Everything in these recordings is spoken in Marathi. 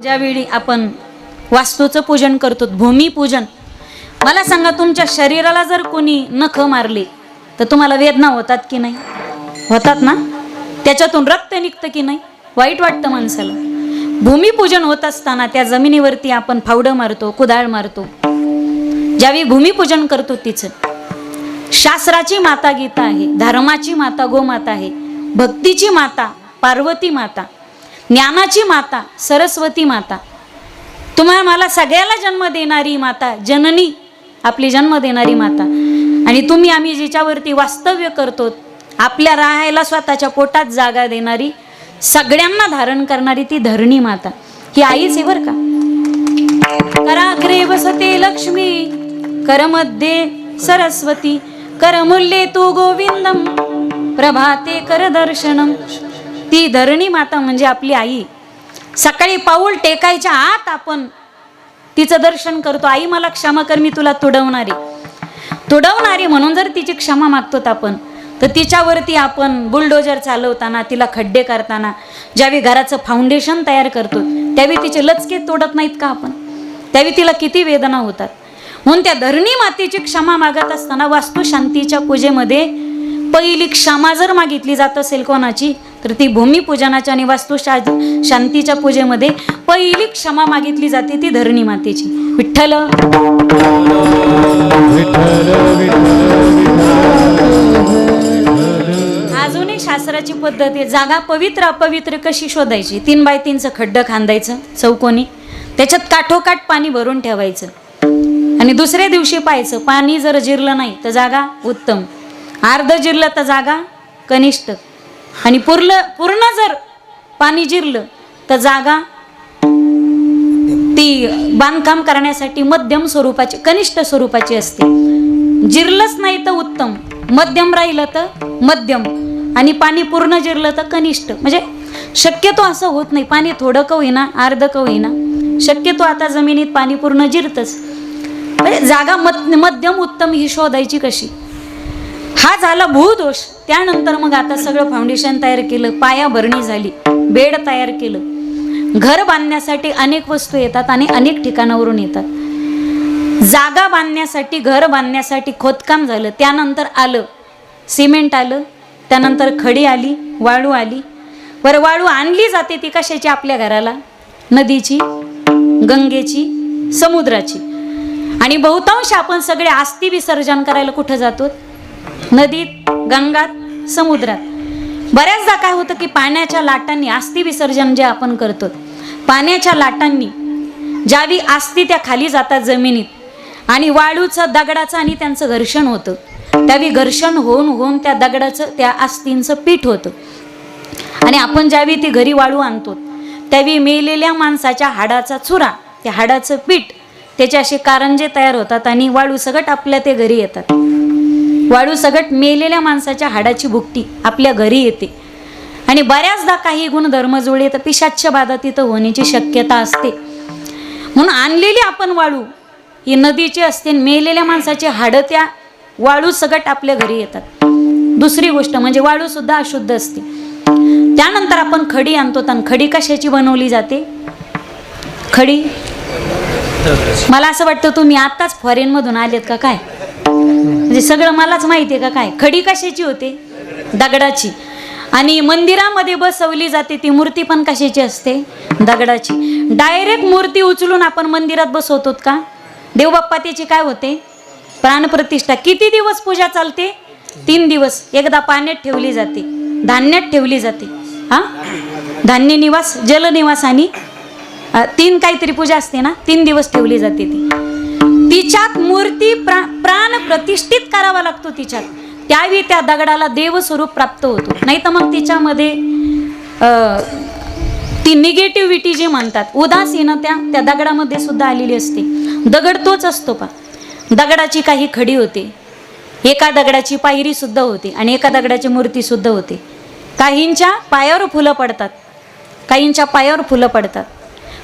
ज्यावेळी आपण वास्तूचं पूजन करतो, भूमिपूजन, मला सांगा तुमच्या शरीराला जर कोणी नख मारले तर तुम्हाला वेदना होतात की नाही? होतात ना? त्याच्यातून रक्त निघतं की नाही? वाईट वाटतं माणसाला. भूमिपूजन होत असताना त्या जमिनीवरती आपण फावडं मारतो, कुदाळ मारतो. ज्यावेळी भूमिपूजन करतो तिचं शास्त्राची माता गीता आहे, धर्माची माता गोमाता आहे, भक्तीची माता पार्वती माता, ज्ञानाची माता सरस्वती माता, तुम्हाला मला सगळ्याला जन्म देणारी माता, जननी आपली जन्म देणारी माता, आणि तुम्ही आम्ही जिच्यावरती वास्तव्य करतो, आपल्या राहायला स्वतःच्या पोटात जागा देणारी, सगळ्यांना धारण करणारी ती धरणी माता, ही आईच आहे बरं का. कराग्रे बसते लक्ष्मी, करमध्ये सरस्वती, करमुल्ये तू गोविंदम, प्रभाते कर दर्शनम. ती धरणी माता म्हणजे आपली आई. सकाळी पाऊल टेकायच्या आत आपण तिचं दर्शन करतो. आई मला क्षमा कर, मी तुला तुडवणारी म्हणून जर तिची क्षमा मागतो आपण, तर तिच्यावरती आपण बुलडोजर चालवताना, तिला खड्डे करताना, ज्यावेळी घराचं फाउंडेशन तयार करतो त्यावेळी तिचे लचके तोडत नाहीत का आपण? त्यावेळी तिला किती वेदना होतात. म्हणून त्या धरणी मातेची क्षमा मागत असताना वास्तुशांतीच्या पूजेमध्ये पहिली क्षमा जर मागितली जात असेल कोणाची, तर ती भूमिपूजनाच्या आणि वास्तुशांतीच्या पूजेमध्ये पहिली क्षमा मागितली जाते ती धरणी मातेची. विठ्ठल अजूनही शास्त्राची पद्धत आहे. जागा पवित्र अपवित्र कशी शोधायची? 3 बाय 3चं खड्डं खांदायचं चौकोनी, त्याच्यात काठोकाठ पाणी भरून ठेवायचं आणि दुसऱ्या दिवशी पाहायचं. पाणी जर जिरलं नाही तर जागा उत्तम, अर्ध जिरलं तर जागा कनिष्ठ, आणि पूर्ण जर पाणी जिरलं तर जागा ती बांधकाम करण्यासाठी मध्यम स्वरूपाची, कनिष्ठ स्वरूपाची असते. जिरलंच नाही तर उत्तम, मध्यम राहिलं तर मध्यम, आणि पाणी पूर्ण जिरलं तर कनिष्ठ. म्हणजे शक्यतो असं होत नाही, पाणी थोडं का होईना, अर्ध का होईना, शक्यतो आता जमिनीत पाणी पूर्ण जिरतच. म्हणजे जागा मध्यम उत्तम ही शोधायची कशी? हा झाला भूदोष. त्यानंतर मग आता सगळं फाउंडेशन तयार केलं, पायाभरणी झाली, बेड तयार केलं. घर बांधण्यासाठी अनेक वस्तू येतात आणि अनेक ठिकाणावरून येतात. जागा बांधण्यासाठी, घर बांधण्यासाठी खोदकाम झालं, त्यानंतर आलं सिमेंट, आलं त्यानंतर खडी आली, वाळू आली. बरं, वाळू आणली जाते ती कशाची आपल्या घराला? नदीची, गंगेची, समुद्राची. आणि बहुतांश आपण सगळे अस्थि विसर्जन करायला कुठं जातो? नदीत, गंगात, समुद्रात. बऱ्याचदा काय होतं की पाण्याच्या लाटांनी अस्थि विसर्जन जे आपण करतो, पाण्याच्या लाटांनी ज्यावेळी अस्थि त्या खाली जातात जमिनीत आणि वाळूचं, दगडाचं आणि त्यांचं घर्षण होतं, त्यावेळी घर्षण होऊन त्या दगडाचं, त्या अस्थींचं पीठ होतं. आणि आपण ज्यावेळी ती घरी वाळू आणतो त्यावेळी मेलेल्या माणसाच्या हाडाचा चुरा, त्या हाडाचं पीठ, त्याचे असे कारंजे तयार होतात आणि वाळू सगट आपल्या ते घरी येतात. वाळू सगट मेलेल्या माणसाच्या हाडाची भुकटी आपल्या घरी येते. आणि बऱ्याचदा काही गुणधर्म जुळले तर पिशाच्य बाधा तिथं होण्याची शक्यता असते. म्हणून आणलेली आपण वाळू ही नदीची असते, मेलेल्या माणसाची हाडं त्या वाळू सगट आपल्या घरी येतात. दुसरी गोष्ट म्हणजे वाळू सुद्धा अशुद्ध असते. त्यानंतर आपण खडी आणतो, आणि खडी कशाची बनवली जाते? खडी, मला असं वाटतं तुम्ही आताच फॉरेन मधून आलेत का काय? म्हणजे सगळं मलाच माहिती आहे का काय? खडी कशाची होते? दगडाची. आणि मंदिरामध्ये बसवली जाते ती मूर्ती पण कशाची असते? दगडाची. डायरेक्ट मूर्ती उचलून आपण मंदिरात बसवतो का? देवबाप्पा त्याची काय होते? प्राणप्रतिष्ठा. किती दिवस पूजा चालते? 3 दिवस. एकदा पाण्यात ठेवली जाते, धान्यात ठेवली जाते, धान्य निवास, जलनिवास आणि 3 काहीतरी पूजा असते ना, 3 दिवस ठेवली जाते ती. तिच्यात मूर्ती प्राण प्रतिष्ठित करावा लागतो तिच्यात, त्यावेळी त्या दगडाला देवस्वरूप प्राप्त होतो. नाही तर मग तिच्यामध्ये ती निगेटिव्हिटी जी म्हणतात, उदासीनता त्या दगडामध्ये सुद्धा आलेली असते. दगड तोच असतो पा. दगडाची काही खडी होते, एका दगडाची पायरी सुद्धा होते आणि एका दगडाची मूर्ती सुद्धा होते. काहींच्या पायावर फुलं पडतात, काहींच्या पायावर फुलं पडतात,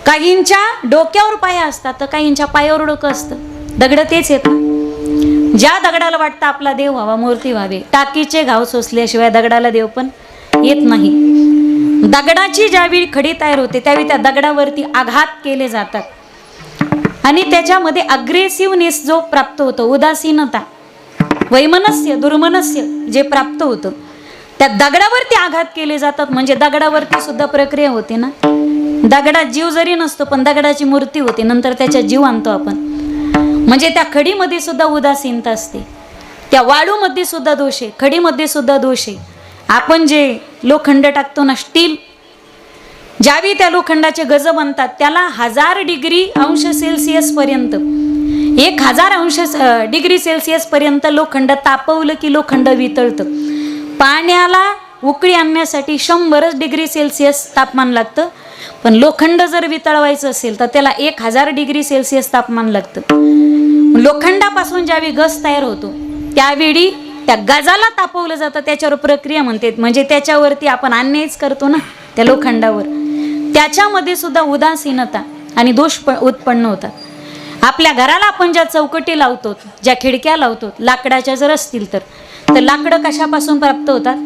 काहींच्या डोक्यावर पाया असतात तर काहींच्या पायावर डोकं असतं. दगड तेच येत ना. ज्या दगडाला वाटतं आपला देव व्हावा, मूर्ती व्हावे, टाकीचे घाव सोसल्याशिवाय दगडाला देव पण येत नाही. दगडाची ज्यावेळी खडी तयार होते त्यावेळी त्या दगडावरती आघात केले जातात आणि त्याच्यामध्ये अग्रेसिव्हनेस जो प्राप्त होतो, उदासीनता, वैमनस्य, दुर्मनस्य जे प्राप्त होतं, त्या दगडावरती आघात केले जातात. म्हणजे दगडावरती सुद्धा प्रक्रिया होते ना. दगडात जीव जरी नसतो पण दगडाची मूर्ती होते, नंतर त्याच्यात जीव आणतो आपण. म्हणजे त्या खडीमध्ये सुद्धा उदासीनता असते, त्या वाळूमध्ये सुद्धा दोष आहे, खडीमध्ये सुद्धा दोष आहे. आपण जे लोखंड टाकतो ना, स्टील, ज्यावेळी त्या लोखंडाचे गज बनतात त्याला 1000 डिग्री अंश सेल्सिअस पर्यंत, 1000 अंश डिग्री सेल्सिअस पर्यंत लोखंड तापवलं की लोखंड वितळतं. पाण्याला उकळी आणण्यासाठी 100 डिग्री सेल्सिअस तापमान लागतं, पण लोखंड जर वितळवायचं असेल तर त्याला 1000 डिग्री सेल्सिअस तापमान लागतं. लोखंडापासून ज्यावेळी गज तयार होतो त्यावेळी त्या गजाला तापवलं जातं, त्याच्यावर प्रक्रिया म्हणते. म्हणजे त्याच्यावरती आपण अन्यायच करतो ना त्या लोखंडावर, त्याच्यामध्ये सुद्धा उदासीनता आणि दोष उत्पन्न होतात. आपल्या घराला आपण ज्या चौकटी लावतो, ज्या खिडक्या लावतो, लाकडाच्या जर असतील तर लाकडं कशापासून प्राप्त होतात?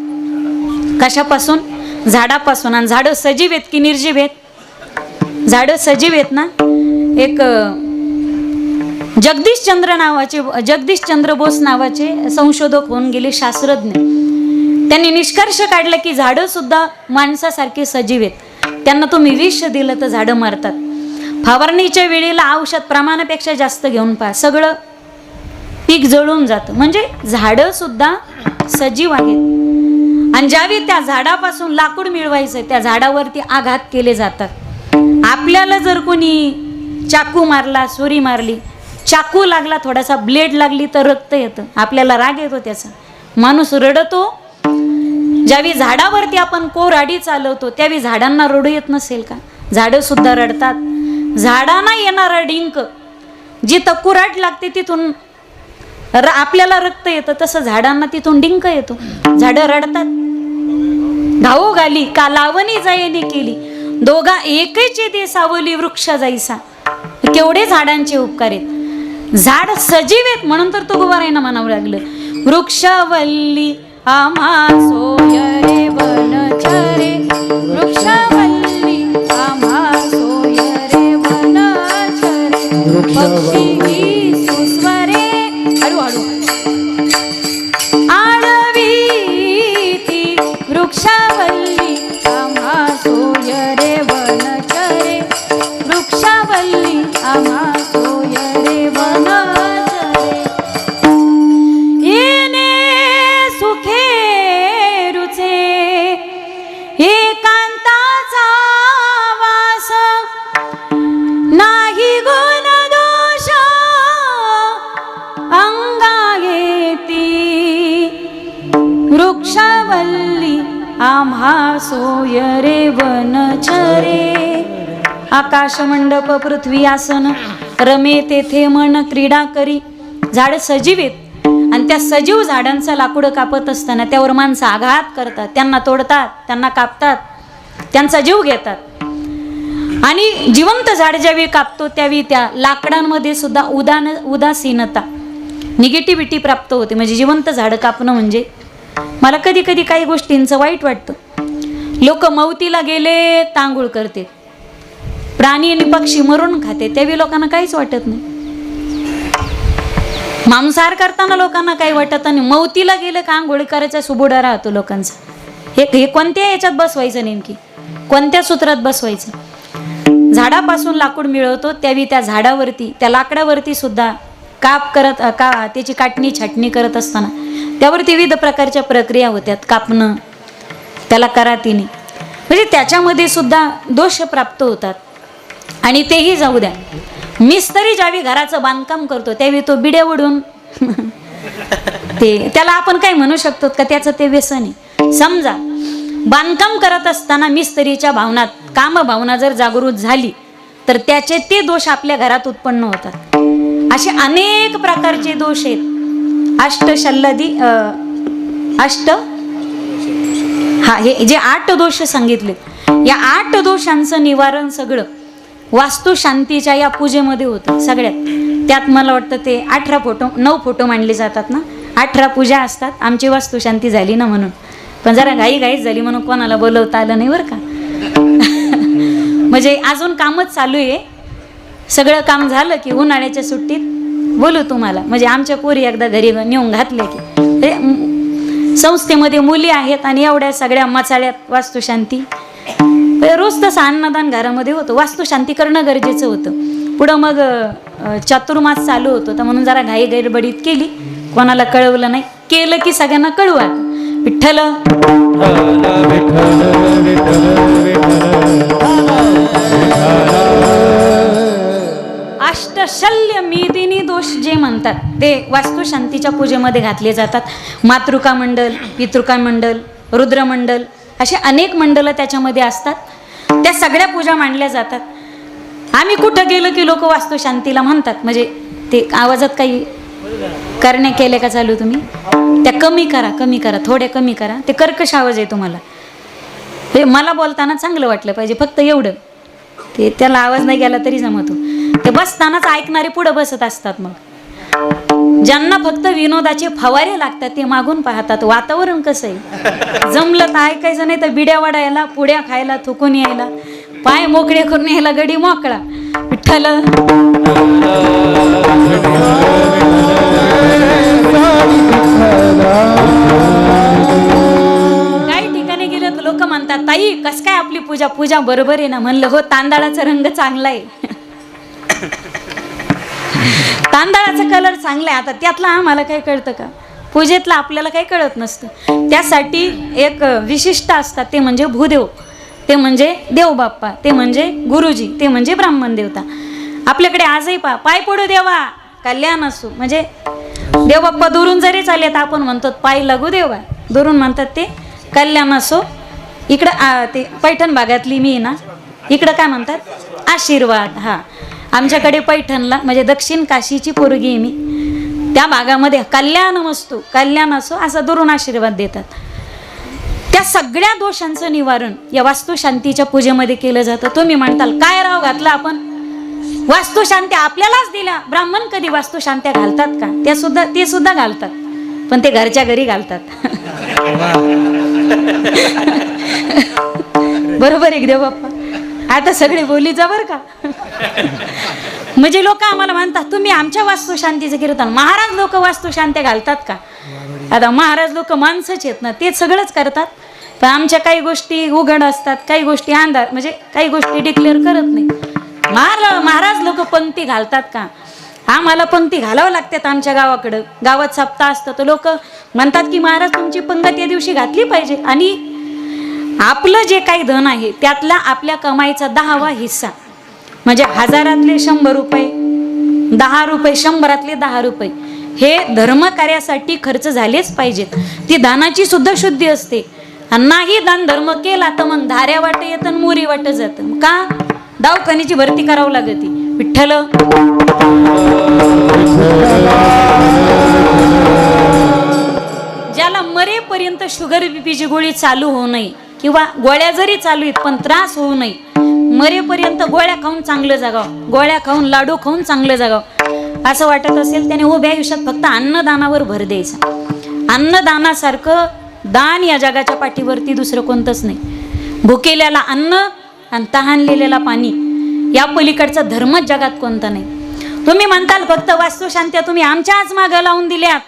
कशापासून? झाडापासून. आणि झाडं सजीव आहेत की निर्जीव आहेत? झाडं सजीव आहेत ना. एक जगदीश चंद्र बोस नावाचे संशोधक होऊन गेले, शास्त्रज्ञ. त्यांनी निष्कर्ष काढला की झाडं सुद्धा माणसासारखे सजीव आहेत. त्यांना तुम्ही विष दिलं तर झाडं मारतात. फवारणीच्या वेळेला औषध प्रमाणापेक्षा जास्त घेऊन पहा, सगळं पीक जळून जातं. म्हणजे झाडं सुद्धा सजीव आहेत. आणि ज्यावेळी त्या झाडापासून लाकूड मिळवायचं, त्या झाडावरती आघात केले जातात. आपल्याला जर कोणी चाकू मारला, सुरी मारली, चाकू लागला, थोडासा ब्लेड लागली तर रक्त येतं, आपल्याला राग येतो, त्याचा माणूस रडतो. ज्यावेळी झाडावरती आपण कोराडी चालवतो त्यावेळी झाडांना रडू येत नसेल का? झाडं सुद्धा रडतात. झाडांना येणारा डिंक, जिथं कुऱ्हाड लागते तिथून आपल्याला रक्त येतं, तसं झाडांना तिथून डिंक येतो, झाडं रडतात. घाओघाली का लावणी जायने केली, दोघा एकेचे ते सावली वृक्ष जाईसा. केवढे झाडांचे उपकार आहेत. झाड सजीव आहेत म्हणून तर तुकोबारायांना म्हणावं लागलं, वृक्षवल्ली आम्हा सोय रे वनचरे, वृक्षवल्ली आम्हा सोय रे वनचरे, पक्षी सुस्वरे हळूहळू आळवीती, वृक्षवल्ली आम्हा सोय रे वनचरे, वृक्षवल्ली आम्हा सोय रे वनचरे. येणे सुखे रुचे एकांताचा वास, नाही गुण दोष अंगा येती, वृक्षवल्ली आम्हा सोय रे वनचरे. आकाश मंडप पृथ्वी आसन रमे तेथे मन क्रीडा करी. झाड सजीव आहेत आणि त्या सजीव झाडांचा लाकूड कापत असताना त्यावर माणसं आघात करतात, त्यांना तोडतात, त्यांना कापतात, त्यांचा जीव घेतात. आणि जिवंत झाड ज्यावेळी कापतो त्यावेळी त्या लाकडांमध्ये सुद्धा उदासीनता, निगेटिव्हिटी प्राप्त होते. म्हणजे जिवंत झाड कापणं म्हणजे, मला कधी कधी काही गोष्टींचं वाईट वाटतं. लोक मौतीला गेले तांगुळ करते, प्राणी आणि पक्षी मरून खाते, त्यावेळी लोकांना काहीच वाटत नाही. मांसाहार करताना लोकांना काही वाटत नाही, मौतीला गेलं का आंघोळी करायचा सुबुडा राहतो लोकांचा. हे कोणत्या याच्यात बसवायचं, नेमकी कोणत्या सूत्रात बसवायचं? झाडापासून लाकूड मिळवतो त्यावेळी त्या झाडावरती, त्या लाकडावरती सुद्धा काप करत त्याची काटणी छाटणी करत असताना त्यावरती विविध प्रकारच्या प्रक्रिया होत्यात, कापणं, त्याला करातीने. म्हणजे त्याच्यामध्ये सुद्धा दोष प्राप्त होतात. आणि तेही जाऊ द्या, मिस्त्री ज्यावेळी घराचं बांधकाम करतो त्यावेळी तो बिड्या उडून त्याला आपण काय म्हणू शकतो का? त्याचं ते व्यसन आहे. समजा बांधकाम करत असताना मिस्त्रीच्या भावनात, कामभावना जर जागृत झाली तर त्याचे ते दोष आपल्या घरात उत्पन्न होतात. असे अनेक प्रकारचे दोष आहेत. हे जे 8 दोष सांगितले, या 8 दोषांचं निवारण सगळं वास्तू शांतीच्या या पूजेमध्ये होतं सगळ्यात. त्यात मला वाटतं ते 9 फोटो मांडले जातात ना, 18 पूजा असतात. आमची वास्तू शांती झाली ना म्हणून पण जरा घाईच झाली म्हणून कोणाला बोलवता आलं नाही बरं का. म्हणजे अजून कामच चालू आहे. सगळं काम झालं की उन्हाळ्याच्या सुट्टीत बोलू तुम्हाला. म्हणजे आमच्या पोरी एकदा घरी नेऊन घातले की संस्थेमध्ये मुली आहेत आणि एवढ्या सगळ्या मचाळ्यात वास्तुशांती. रोज तसं अन्नदान घरामध्ये होतं. वास्तुशांती करणं गरजेचं होतं. पुढं मग चातुर्मास चालू होतो तर म्हणून जरा घाई गडबडीत केली. कोणाला कळवलं नाही. केलं की सगळ्यांना कळवा. विठ्ठल अष्टशल्य मेदिनी दोष जे म्हणतात ते वास्तुशांतीच्या पूजेमध्ये घातले जातात. मातृका मंडल, पितृका मंडल, रुद्रमंडल असे अनेक मंडलं त्याच्यामध्ये असतात. त्या सगळ्या पूजा मांडल्या जातात. आम्ही कुठं गेलो की लोक वास्तुशांतीला म्हणतात. म्हणजे ते आवाजात काही करण्या केल्या का चालू तुम्ही त्या कमी करा थोड्या कमी करा. ते कर्कश आवाज आहे तुम्हाला. हे मला बोलताना चांगलं वाटलं पाहिजे फक्त एवढं. ते त्याला आवाज नाही गेला तरी जमतो. ते बसतानाच ऐकणारे पुढं बसत असतात. मग ज्यांना फक्त विनोदाचे फवारे लागतात ते मागून पाहतात वातावरण कसं आहे. जमलं तर ऐकायचं नाही तर बिड्या वाढायला, पुड्या खायला, थुकून यायला, पाय मोकळे करून यायला, गडी मोकळा. विठ्ठल काही ठिकाणी गेलं तर लोक म्हणतात ताई कस काय आपली पूजा बरोबर आहे ना. म्हणलं हो तांदळाचा रंग चांगला आहे. तांदळाचा कलर चांगला आहे. आता त्यातला आम्हाला काही कळतं का. पूजेतला आपल्याला काही कळत नसतं. त्यासाठी एक विशिष्ट असतात. ते म्हणजे भूदेव, ते म्हणजे देवबाप्पा, ते म्हणजे गुरुजी, ते म्हणजे ब्राह्मण देवता. आपल्याकडे आजही पाय पडू देवा कल्याण असो. म्हणजे देवबाप्पा दुरून जरी चालले तर आपण म्हणतो पाय लागू देवा. दुरून म्हणतात ते कल्याण असो. इकडं ते पैठण भागातली मी ना इकडं काय म्हणतात आशीर्वाद. हा आमच्याकडे पैठणला म्हणजे दक्षिण काशीची पोरगी आहे मी. त्या भागामध्ये कल्याण असो असं दुरून आशीर्वाद देतात. त्या सगळ्या दोषांचं निवारण या वास्तुशांतीच्या पूजेमध्ये केलं जातं. तुम्ही म्हणताल काय राव घातलं आपण. वास्तुशांती आपल्यालाच दिल्या. ब्राह्मण कधी वास्तुशांत्या घालतात का. ते सुद्धा घालतात पण ते घरच्या घरी घालतात. बरोबर आहे देवबाप्पा. आता सगळे बोली जा बर का. म्हणजे लोक आम्हाला म्हणतात तुम्ही आमच्या वास्तुशांतीचं कीर्तन. महाराज लोक वास्तुशांत्या घालतात का. आता महाराज लोक माणसंच आहेत ना. ते सगळंच करतात पण आमच्या काही गोष्टी उघड असतात, काही गोष्टी अंधार. म्हणजे काही गोष्टी डिक्लेअर करत नाही. महाराज लोक पंक्ती घालतात का. आम्हाला पंक्ती घालावं लागतात. आमच्या गावाकडं गावात सप्ताह असतं तर लोक म्हणतात की महाराज तुमची पंगत या दिवशी घातली पाहिजे. आणि आपलं जे काही धन आहे त्यातला आपल्या कमाईचा 10वा हिस्सा म्हणजे 1000तले 100 रुपये, 10 रुपये, 100तले 10 रुपये हे धर्म कार्यासाठी खर्च झालेच पाहिजेत. ती दानाची सुद्धा शुद्धी असते. आणि नाही दान धर्म केला तर मग धाऱ्या वाट येतं, मोरी वाट जातं. का दवाखान्याची भरती करावं लागते. विठ्ठल ज्याला मरेपर्यंत शुगर बीपीची गोळी चालू होऊ नये किंवा गोळ्या जरी चालू आहेत पण त्रास होऊ नये. मरेपर्यंत गोळ्या खाऊन चांगलं जगावं, गोळ्या खाऊन लाडू खाऊन चांगलं जगावं असं वाटत असेल त्याने उभ्या आयुष्यात फक्त अन्नदानावर भर द्यायचा. अन्नदानासारखं दान या जगाच्या पाठीवरती दुसरं कोणतंच नाही. भुकेल्याला अन्न आणि तहानलेल्याला पाणी या पलीकडचा धर्मच जगात कोणता नाही. तुम्ही म्हणताल फक्त वास्तुशांत्या तुम्ही आमच्याच मागं लावून दिल्यात.